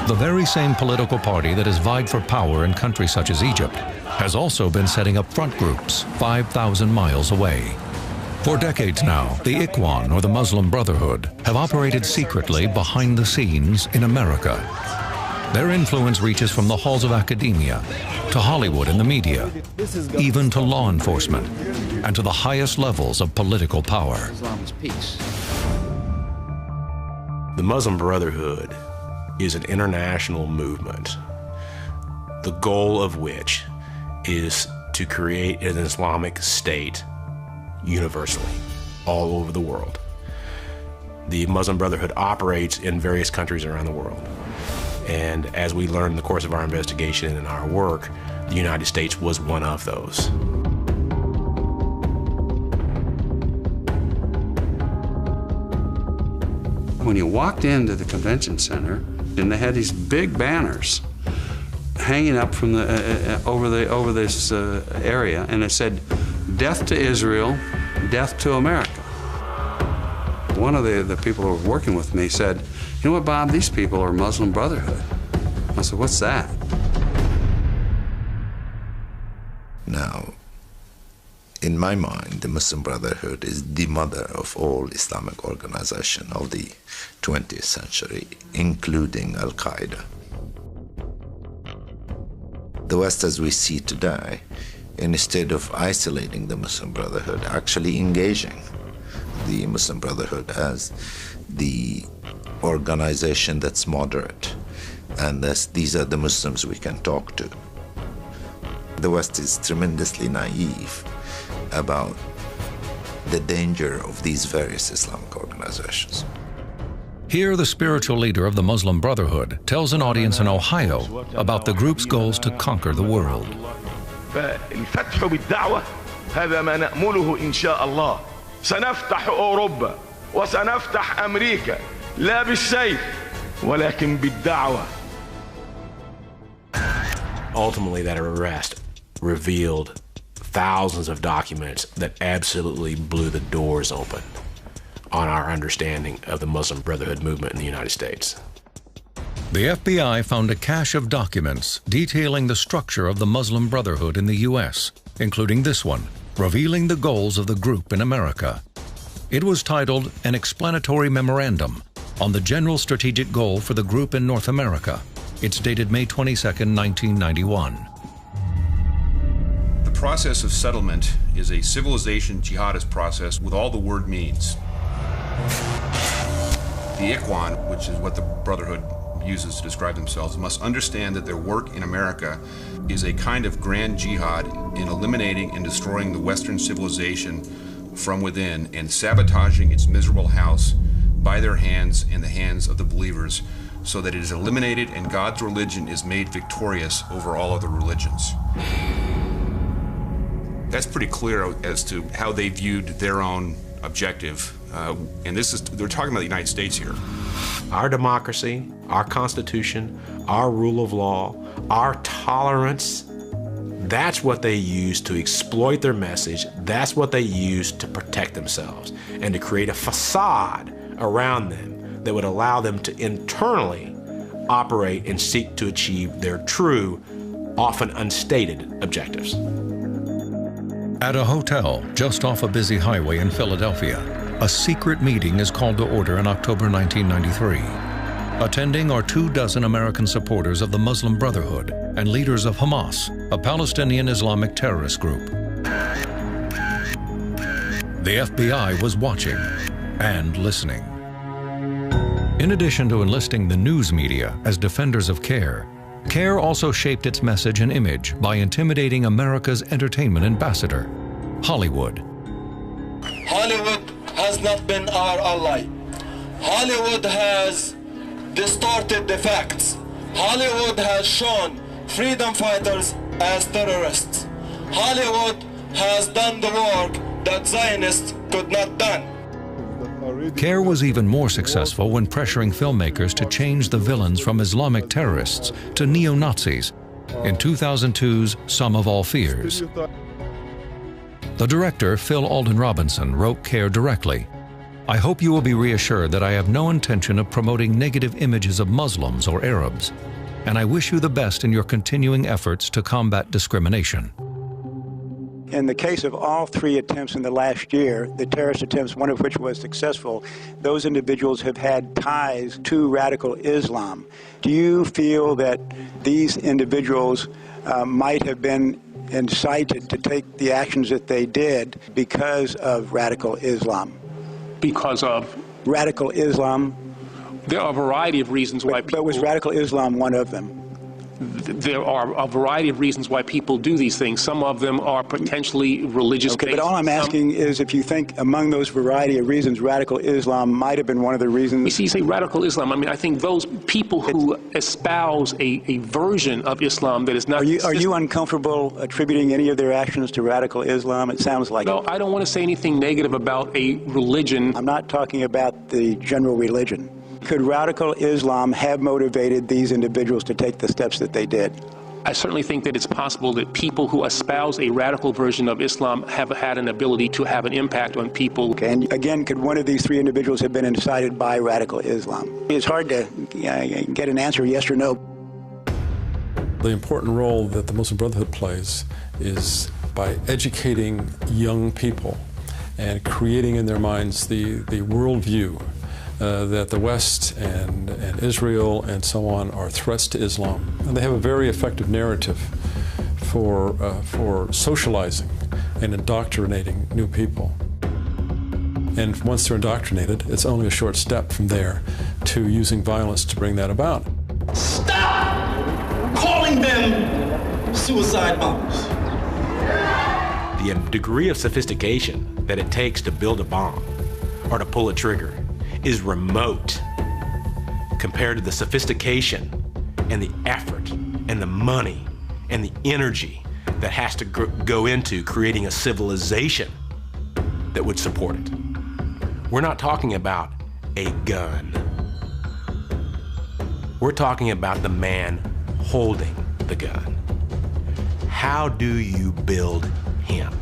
The very same political party that has vied for power in countries such as Egypt has also been setting up front groups 5,000 miles away. For decades now, the Ikhwan, or the Muslim Brotherhood, have operated secretly behind the scenes in America. Their influence reaches from the halls of academia, to Hollywood and the media, even to law enforcement, and to the highest levels of political power. The Muslim Brotherhood is an international movement, the goal of which is to create an Islamic state universally, all over the world. The Muslim Brotherhood operates in various countries around the world. And as we learned in the course of our investigation and our work, the United States was one of those. When you walked into the convention center, and they had these big banners hanging up from the over this area, and it said, "Death to Israel, death to America." One of the people who were working with me said, "You know what, Bob? These people are Muslim Brotherhood." I said, "What's that?" Now, in my mind, the Muslim Brotherhood is the mother of all Islamic organization of the 20th century, including Al-Qaeda. The West as we see today, instead of isolating the Muslim Brotherhood, actually engaging the Muslim Brotherhood as the organization that's moderate, and these are the Muslims we can talk to. The West is tremendously naive about the danger of these various Islamic organizations. Here, the spiritual leader of the Muslim Brotherhood tells an audience in Ohio about the group's goals to conquer the world. فالفتح بالدعوة هذا ما نأمله إن شاء الله. سنفتح أوروبا وسنفتح أمريكا لا بالسيف ولكن بالدعوة. Ultimately, that arrest revealed thousands of documents that absolutely blew the doors open on our understanding of the Muslim Brotherhood movement in the United States. The FBI found a cache of documents detailing the structure of the Muslim Brotherhood in the U.S., including this one, revealing the goals of the group in America. It was titled An Explanatory Memorandum on the General Strategic Goal for the Group in North America. It's dated May 22, 1991. The process of settlement is a civilization jihadist process with all the word means. The Ikhwan, which is what the Brotherhood uses to describe themselves, must understand that their work in America is a kind of grand jihad in eliminating and destroying the Western civilization from within and sabotaging its miserable house by their hands and the hands of the believers, so that it is eliminated and God's religion is made victorious over all other religions. That's pretty clear as to how they viewed their own objective. And they're talking about the United States here. Our democracy, our Constitution, our rule of law, our tolerance, that's what they use to exploit their message. That's what they use to protect themselves and to create a facade around them that would allow them to internally operate and seek to achieve their true, often unstated objectives. At a hotel just off a busy highway in Philadelphia, a secret meeting is called to order in October 1993. Attending are 24 American supporters of the Muslim Brotherhood and leaders of Hamas, a Palestinian Islamic terrorist group. The FBI was watching and listening. In addition to enlisting the news media as defenders of CARE, CARE also shaped its message and image by intimidating America's entertainment ambassador, Hollywood. Hollywood has not been our ally. Hollywood has distorted the facts. Hollywood has shown freedom fighters as terrorists. Hollywood has done the work that Zionists could not done. CARE was even more successful when pressuring filmmakers to change the villains from Islamic terrorists to neo-Nazis in 2002's Sum of All Fears. The director, Phil Alden Robinson, wrote CARE directly. I hope you will be reassured that I have no intention of promoting negative images of Muslims or Arabs, and I wish you the best in your continuing efforts to combat discrimination. In the case of all 3 attempts in the last year, the terrorist attempts, one of which was successful, those individuals have had ties to radical Islam. Do you feel that these individuals might have been incited to take the actions that they did because of radical Islam? Because of? Radical Islam. There are a variety of reasons why people... But was radical Islam one of them? There are a variety of reasons why people do these things. Some of them are potentially religious-based. Okay, but all I'm asking is if you think among those variety of reasons, radical Islam might have been one of the reasons. You see, you say radical Islam. I mean, I think those people who espouse a version of Islam that is not... Are you uncomfortable attributing any of their actions to radical Islam? It sounds like... No, I don't want to say anything negative about a religion. I'm not talking about the general religion. Could radical Islam have motivated these individuals to take the steps that they did? I certainly think that it's possible that people who espouse a radical version of Islam have had an ability to have an impact on people. Okay, and again, could one of these 3 individuals have been incited by radical Islam? It's hard to get an answer, yes or no. The important role that the Muslim Brotherhood plays is by educating young people and creating in their minds the worldview that the West and Israel and so on are threats to Islam. And they have a very effective narrative for socializing and indoctrinating new people. And once they're indoctrinated, it's only a short step from there to using violence to bring that about. Stop calling them suicide bombers. The degree of sophistication that it takes to build a bomb or to pull a trigger is remote compared to the sophistication and the effort and the money and the energy that has to go into creating a civilization that would support it. We're not talking about a gun. We're talking about the man holding the gun. How do you build him?